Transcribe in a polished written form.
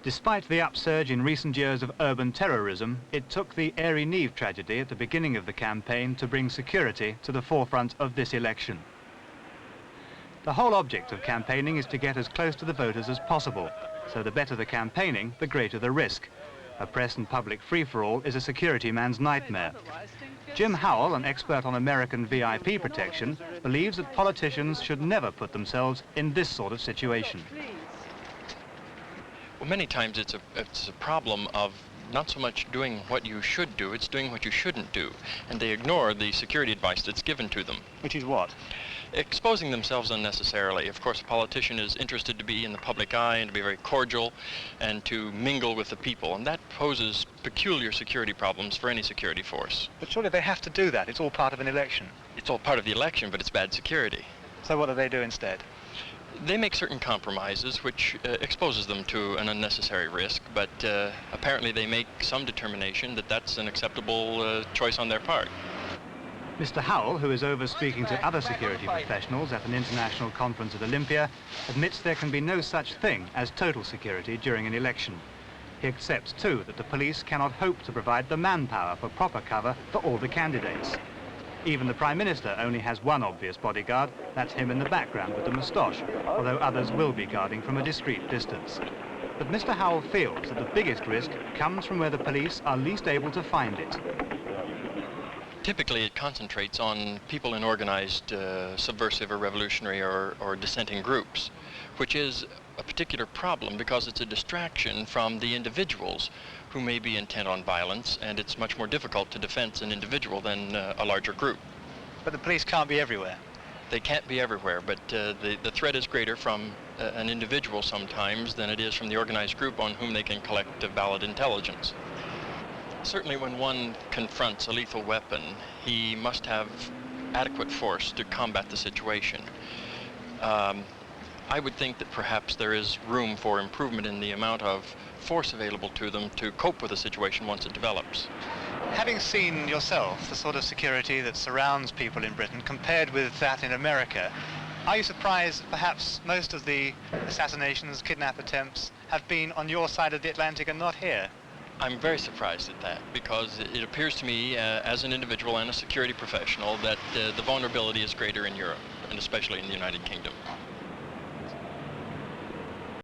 Despite the upsurge in recent years of urban terrorism, it took the Airey Neave tragedy at the beginning of the campaign to bring security to the forefront of this election. The whole object of campaigning is to get as close to the voters as possible, so the better the campaigning, the greater the risk. A press and public free-for-all is a security man's nightmare. Jim Howell, an expert on American VIP protection, believes that politicians should never put themselves in this sort of situation. Well, many times it's a problem of not so much doing what you should do, it's doing what you shouldn't do. And they ignore the security advice that's given to them. Which is what? Exposing themselves unnecessarily. Of course, a politician is interested to be in the public eye and to be very cordial and to mingle with the people. And that poses peculiar security problems for any security force. But surely they have to do that. It's all part of an election. It's all part of the election, but it's bad security. So what do they do instead? They make certain compromises which exposes them to an unnecessary risk, but apparently they make some determination that that's an acceptable choice on their part. Mr. Howell, who is over speaking to other security professionals at an international conference at Olympia, admits there can be no such thing as total security during an election. He accepts, too, that the police cannot hope to provide the manpower for proper cover for all the candidates. Even the Prime Minister only has one obvious bodyguard, that's him in the background with the moustache, although others will be guarding from a discreet distance. But Mr. Howell feels that the biggest risk comes from where the police are least able to find it. Typically, it concentrates on people in organized subversive or revolutionary or dissenting groups, which is a particular problem because it's a distraction from the individuals who may be intent on violence, and it's much more difficult to defend an individual than a larger group. But the police can't be everywhere. They can't be everywhere, but the threat is greater from an individual sometimes than it is from the organized group on whom they can collect valid intelligence. Certainly when one confronts a lethal weapon, he must have adequate force to combat the situation. I would think that perhaps there is room for improvement in the amount of force available to them to cope with the situation once it develops. Having seen yourself the sort of security that surrounds people in Britain compared with that in America, are you surprised that perhaps most of the assassinations, kidnap attempts have been on your side of the Atlantic and not here? I'm very surprised at that because it appears to me as an individual and a security professional that the vulnerability is greater in Europe and especially in the United Kingdom.